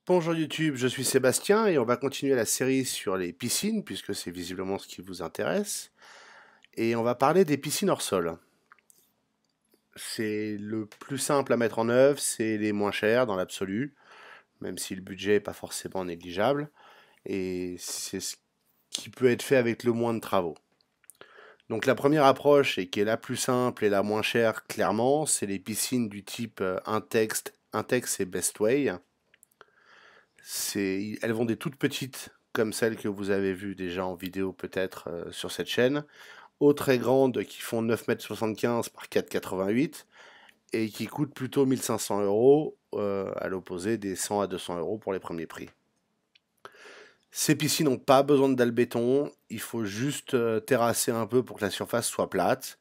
Bonjour YouTube, je suis Sébastien et on va continuer la série sur les piscines puisque c'est visiblement ce qui vous intéresse. Et on va parler des piscines hors sol. C'est le plus simple à mettre en œuvre, c'est les moins chers dans l'absolu, même si le budget n'est pas forcément négligeable. Et c'est ce qui peut être fait avec le moins de travaux. Donc la première approche, et qui est la plus simple et la moins chère clairement, c'est les piscines du type Intex et Bestway. Elles vont des toutes petites, comme celles que vous avez vues déjà en vidéo peut-être sur cette chaîne, aux très grandes qui font 9,75 m par 4,88 et qui coûtent plutôt 1500 euros, à l'opposé des 100 à 200 euros pour les premiers prix. Ces piscines n'ont pas besoin de dalle béton, il faut juste terrasser un peu pour que la surface soit plate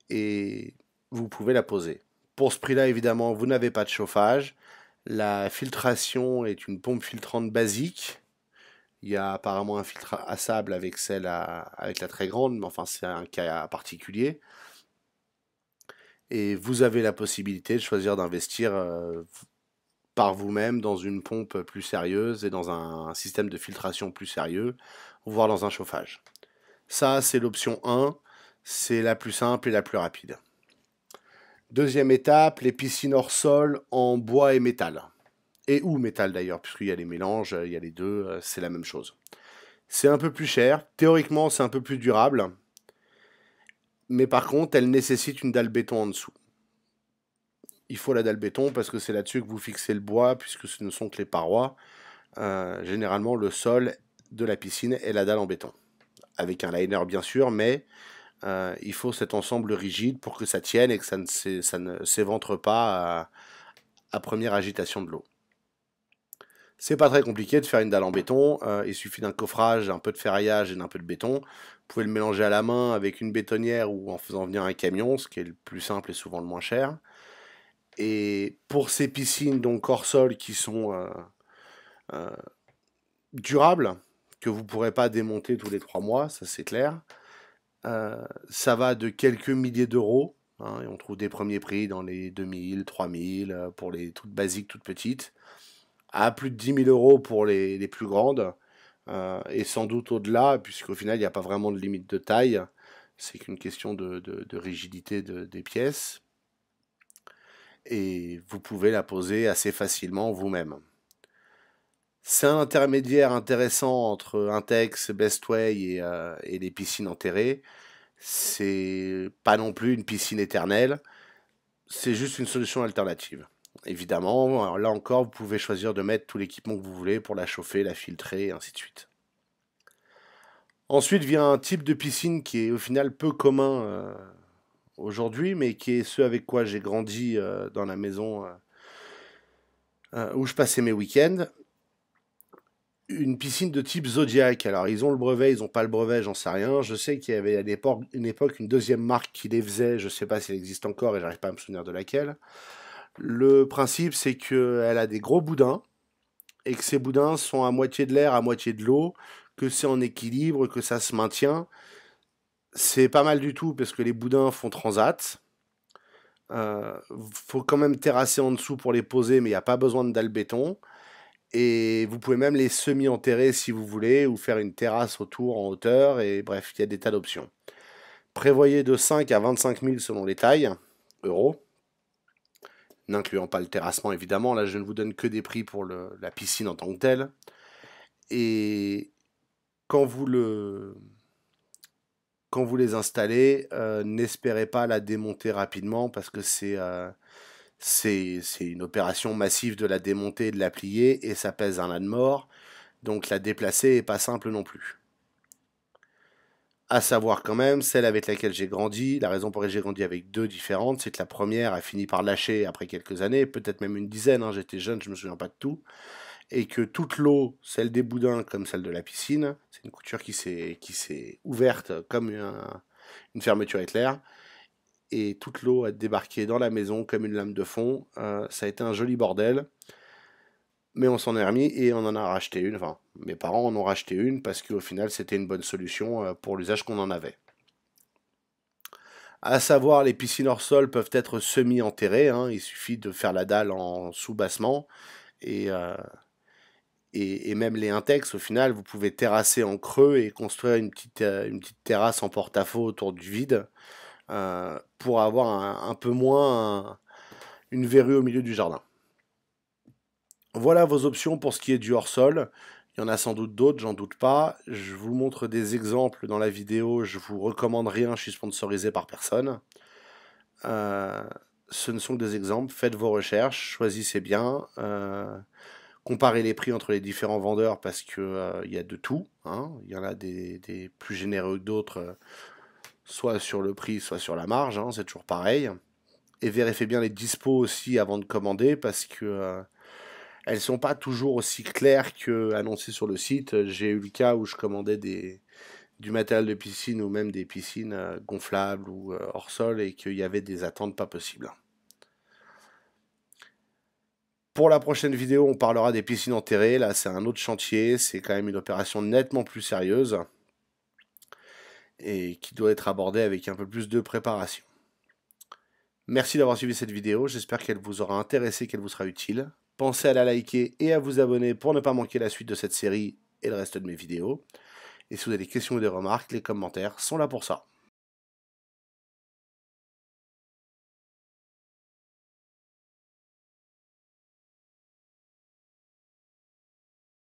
et vous pouvez la poser. Pour ce prix-là, évidemment, vous n'avez pas de chauffage. La filtration est une pompe filtrante basique. Il y a apparemment un filtre à sable avec avec la très grande, mais enfin c'est un cas particulier. Et vous avez la possibilité de choisir d'investir par vous-même dans une pompe plus sérieuse et dans un système de filtration plus sérieux, voire dans un chauffage. Ça, c'est l'option 1, c'est la plus simple et la plus rapide. Deuxième étape, les piscines hors sol en bois et métal. Et ou métal d'ailleurs, puisqu'il y a les mélanges, il y a les deux, c'est la même chose. C'est un peu plus cher, théoriquement c'est un peu plus durable, mais par contre elle nécessite une dalle béton en dessous. Il faut la dalle béton parce que c'est là-dessus que vous fixez le bois, puisque ce ne sont que les parois. Généralement le sol de la piscine est la dalle en béton, avec un liner bien sûr, mais il faut cet ensemble rigide pour que ça tienne et que ça ne s'éventre pas à première agitation de l'eau. C'est pas très compliqué de faire une dalle en béton, il suffit d'un coffrage, un peu de ferraillage et d'un peu de béton. Vous pouvez le mélanger à la main avec une bétonnière ou en faisant venir un camion, ce qui est le plus simple et souvent le moins cher. Et pour ces piscines donc hors sol qui sont euh, durables, que vous ne pourrez pas démonter tous les 3 mois, ça c'est clair, ça va de quelques milliers d'euros, hein, et on trouve des premiers prix dans les 2000, 3000 pour les toutes basiques, toutes petites, à plus de 10 000 euros pour les plus grandes, et sans doute au-delà, puisqu'au final, il n'y a pas vraiment de limite de taille, c'est qu'une question de rigidité des pièces, et vous pouvez la poser assez facilement vous-même. C'est un intermédiaire intéressant entre Intex, Bestway et les piscines enterrées. C'est pas non plus une piscine éternelle, c'est juste une solution alternative. Évidemment, là encore, vous pouvez choisir de mettre tout l'équipement que vous voulez pour la chauffer, la filtrer, et ainsi de suite. Ensuite vient un type de piscine qui est au final peu commun aujourd'hui, mais qui est ce avec quoi j'ai grandi dans la maison où je passais mes week-ends. Une piscine de type Zodiac. Alors, ils ont le brevet, ils n'ont pas le brevet, j'en sais rien. Je sais qu'il y avait à une époque une deuxième marque qui les faisait, je ne sais pas si elle existe encore et j'arrive pas à me souvenir de laquelle. Le principe, c'est qu'elle a des gros boudins et que ces boudins sont à moitié de l'air, à moitié de l'eau, que c'est en équilibre, que ça se maintient. C'est pas mal du tout parce que les boudins font transat. Faut quand même terrasser en dessous pour les poser, mais il n'y a pas besoin de dalle béton. Et vous pouvez même les semi-enterrer si vous voulez, ou faire une terrasse autour en hauteur, et bref, il y a des tas d'options. Prévoyez de 5 à 25 000 selon les tailles, euros, n'incluant pas le terrassement évidemment, là je ne vous donne que des prix pour la piscine en tant que telle. Et quand vous, quand vous les installez, n'espérez pas la démonter rapidement, parce que c'est une opération massive de la démonter et de la plier, et ça pèse un âne mort, donc la déplacer est pas simple non plus. À savoir quand même, celle avec laquelle j'ai grandi, la raison pour laquelle j'ai grandi avec deux différentes, c'est que la première a fini par lâcher après quelques années, peut-être même une dizaine, hein, j'étais jeune, je me souviens pas de tout, et que toute l'eau, celle des boudins comme celle de la piscine, c'est une couture qui s'est ouverte comme une fermeture éclair, et toute l'eau a débarqué dans la maison comme une lame de fond. Ça a été un joli bordel, mais on s'en est remis et on en a racheté une. Enfin, mes parents en ont racheté une parce qu'au final c'était une bonne solution pour l'usage qu'on en avait. À savoir, les piscines hors sol peuvent être semi-enterrées, hein, il suffit de faire la dalle en sous-bassement et même les Intex, au final, vous pouvez terrasser en creux et construire une petite terrasse en porte-à-faux autour du vide pour avoir un peu moins une verrue au milieu du jardin. Voilà vos options pour ce qui est du hors-sol. Il y en a sans doute d'autres, j'en doute pas. Je vous montre des exemples dans la vidéo. Je vous recommande rien, je suis sponsorisé par personne. Ce ne sont que des exemples. Faites vos recherches, choisissez bien. Comparez les prix entre les différents vendeurs parce que y a de tout. Hein. Il y en a des plus généreux que d'autres, soit sur le prix, soit sur la marge. Hein, c'est toujours pareil. Et vérifiez bien les dispos aussi avant de commander parce que elles sont pas toujours aussi claires que annoncées sur le site. J'ai eu le cas où je commandais du matériel de piscine ou même des piscines gonflables ou hors sol et qu'il y avait des attentes pas possibles. Pour la prochaine vidéo, on parlera des piscines enterrées. Là, c'est un autre chantier. C'est quand même une opération nettement plus sérieuse et qui doit être abordée avec un peu plus de préparation. Merci d'avoir suivi cette vidéo. J'espère qu'elle vous aura intéressé, qu'elle vous sera utile. Pensez à la liker et à vous abonner pour ne pas manquer la suite de cette série et le reste de mes vidéos. Et si vous avez des questions ou des remarques, les commentaires sont là pour ça.